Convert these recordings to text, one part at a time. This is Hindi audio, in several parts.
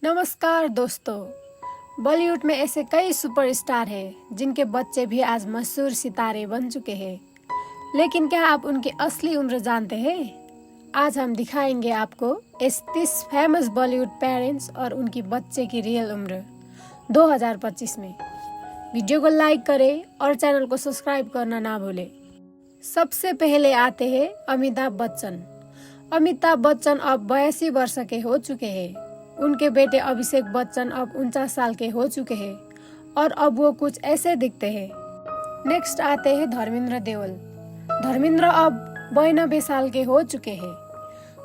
नमस्कार दोस्तों। बॉलीवुड में ऐसे कई सुपरस्टार हैं जिनके बच्चे भी आज मशहूर सितारे बन चुके हैं, लेकिन क्या आप उनकी असली उम्र जानते हैं? आज हम दिखाएंगे आपको इस 30 फेमस बॉलीवुड पेरेंट्स और उनकी बच्चे की रियल उम्र 2025 में। वीडियो को लाइक करें और चैनल को सब्सक्राइब करना ना भूलें। सबसे पहले आते हैं अमिताभ बच्चन। अमिताभ बच्चन अब 82 वर्ष के हो चुके हैं। उनके बेटे अभिषेक बच्चन अब 49 साल के हो चुके हैं और अब वो कुछ ऐसे दिखते हैं। नेक्स्ट आते हैं धर्मेंद्र देओल। धर्मेंद्र अब 92 साल के हो चुके हैं।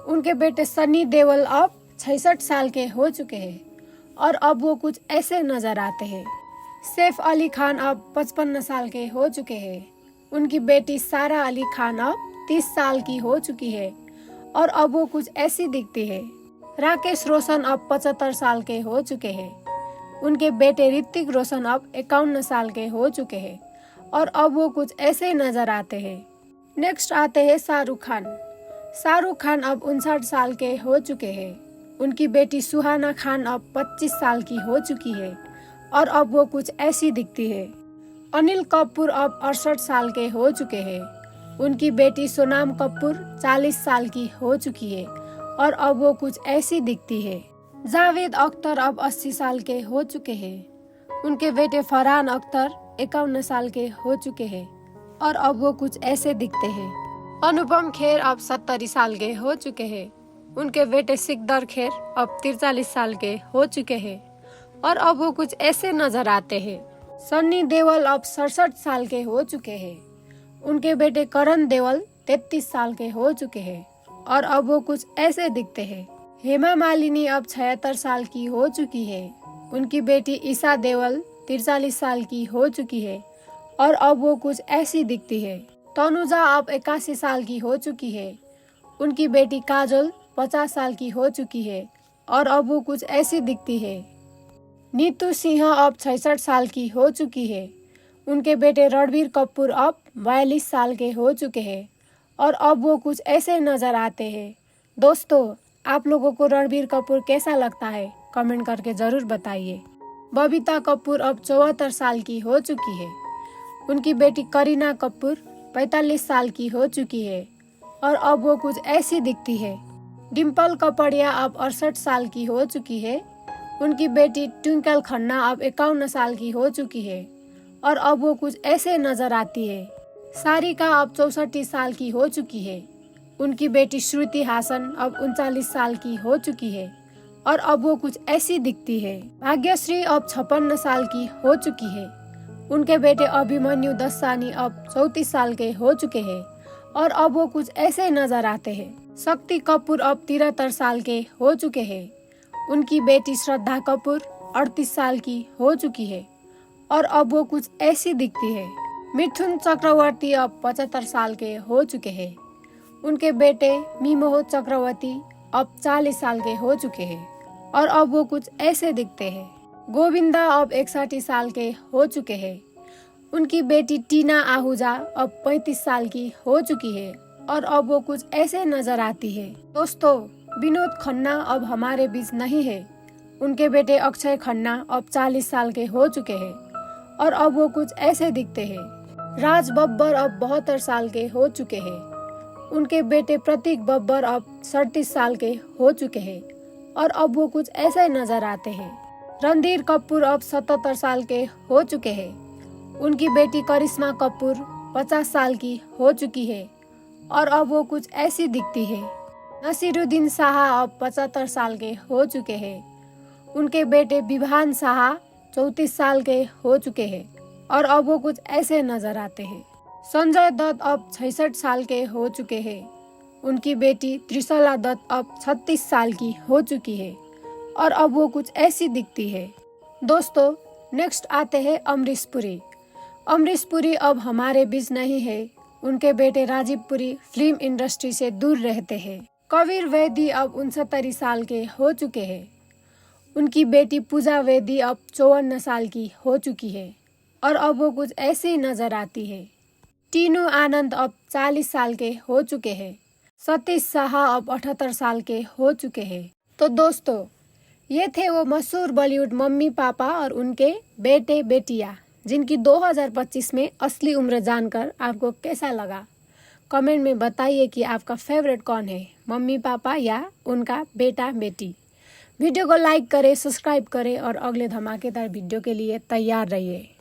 उनके बेटे सनी देओल अब 66 साल के हो चुके हैं और अब वो कुछ ऐसे नजर आते हैं। सैफ अली खान अब 55 साल के हो चुके हैं। उनकी बेटी सारा अली खान अब 30 साल की हो चुकी है और अब वो कुछ ऐसी दिखती है। राकेश रोशन अब 75 साल के हो चुके हैं। उनके बेटे ऋतिक रोशन अब 51 साल के हो चुके हैं और अब वो कुछ ऐसे नजर आते हैं। नेक्स्ट आते हैं शाहरुख खान। शाहरुख खान अब 59 साल के हो चुके हैं। उनकी बेटी सुहाना खान अब 25 साल की हो चुकी है और अब वो कुछ ऐसी दिखती है। अनिल कपूर अब 68 साल के हो चुके हैं। उनकी बेटी सोनम कपूर 40 साल की हो चुकी है और अब वो कुछ ऐसी दिखती है। जावेद अख्तर अब 80 साल के हो चुके हैं। उनके बेटे फरहान अख्तर 51 साल के हो चुके हैं और अब वो कुछ ऐसे दिखते हैं। अनुपम खेर अब 70 साल के हो चुके हैं। उनके बेटे सिकंदर खेर अब 43 साल के हो चुके हैं और अब वो कुछ ऐसे नजर आते हैं। सन्नी देओल अब 67 साल के हो चुके हैं। उनके बेटे करण देओल 33 साल के हो चुके हैं और अब वो कुछ ऐसे दिखते हैं। हेमा मालिनी अब 76 साल की हो चुकी है। उनकी बेटी ईशा देओल 43 साल की हो चुकी है और अब वो कुछ ऐसी दिखती है। तनुजा अब 81 साल की हो चुकी है। उनकी बेटी काजोल 50 साल की हो चुकी है और अब वो कुछ ऐसी दिखती है। नीतू सिंह अब 66 साल की हो चुकी है। उनके बेटे रणबीर कपूर अब 42 साल के हो चुके हैं और अब वो कुछ ऐसे नजर आते हैं। दोस्तों, आप लोगों को रणबीर कपूर कैसा लगता है? कमेंट करके जरूर बताइए। बबीता कपूर अब 74 साल की हो चुकी है। उनकी बेटी करीना कपूर 45 साल की हो चुकी है और अब वो कुछ ऐसी दिखती है। डिम्पल कपड़िया अब 68 साल की हो चुकी है। उनकी बेटी ट्विंकल खन्ना अब 51 साल की हो चुकी है और अब वो कुछ ऐसे नजर आती है। सारिका अब 64 साल की हो चुकी है। उनकी बेटी श्रुति हासन अब 39 साल की हो चुकी है और अब वो कुछ ऐसी दिखती है। भाग्यश्री अब 56 साल की हो चुकी है। उनके बेटे अभिमन्यु दस्सानी अब 34 साल के हो चुके हैं और अब वो कुछ ऐसे नजर आते हैं। शक्ति कपूर अब 73 साल के हो चुके हैं। उनकी बेटी श्रद्धा कपूर 38 साल की हो चुकी है और अब वो कुछ ऐसी दिखती है। मिथुन चक्रवर्ती अब 75 साल के हो चुके हैं। उनके बेटे मिमोह चक्रवर्ती अब 40 साल के हो चुके हैं और अब वो कुछ ऐसे दिखते हैं। गोविंदा अब 61 साल के हो चुके हैं। उनकी बेटी टीना आहूजा अब 35 साल की हो चुकी है और अब वो कुछ ऐसे नजर आती है। दोस्तों, विनोद खन्ना अब हमारे बीच नहीं है। उनके बेटे अक्षय खन्ना अब 40 साल के हो चुके हैं और अब वो कुछ ऐसे दिखते हैं। राज बब्बर अब 72 साल के हो चुके हैं। उनके बेटे प्रतीक बब्बर अब 37 साल के हो चुके हैं और अब वो कुछ ऐसे नजर आते हैं। रणधीर कपूर अब 77 साल के हो चुके हैं। उनकी बेटी करिश्मा कपूर 50 साल की हो चुकी है और अब वो कुछ ऐसी दिखती है। नसीरुद्दीन शाह अब 75 साल के हो चुके हैं। उनके बेटे विभान शाह 34 साल के हो चुके हैं और अब वो कुछ ऐसे नजर आते हैं। संजय दत्त अब 66 साल के हो चुके हैं। उनकी बेटी त्रिशला दत्त अब 36 साल की हो चुकी है और अब वो कुछ ऐसी दिखती है। दोस्तों, नेक्स्ट आते हैं अमरीश पुरी। अमरीश पुरी अब हमारे बीच नहीं है। उनके बेटे राजीव पुरी फिल्म इंडस्ट्री से दूर रहते हैं। कबीर वैदी अब 69 साल के हो चुके हैं। उनकी बेटी पूजा वैदी अब 54 साल की हो चुकी है और अब वो कुछ ऐसी नजर आती है। टीनू आनंद अब 40 साल के हो चुके हैं। सतीश शाह अब 78 साल के हो चुके हैं। तो दोस्तों, ये थे वो मशहूर बॉलीवुड मम्मी पापा और उनके बेटे बेटियां, जिनकी 2025 में असली उम्र जानकर आपको कैसा लगा। कमेंट में बताइए कि आपका फेवरेट कौन है, मम्मी पापा या उनका बेटा बेटी। वीडियो को लाइक करें, सब्सक्राइब करें और अगले धमाकेदार वीडियो के लिए तैयार रहिए।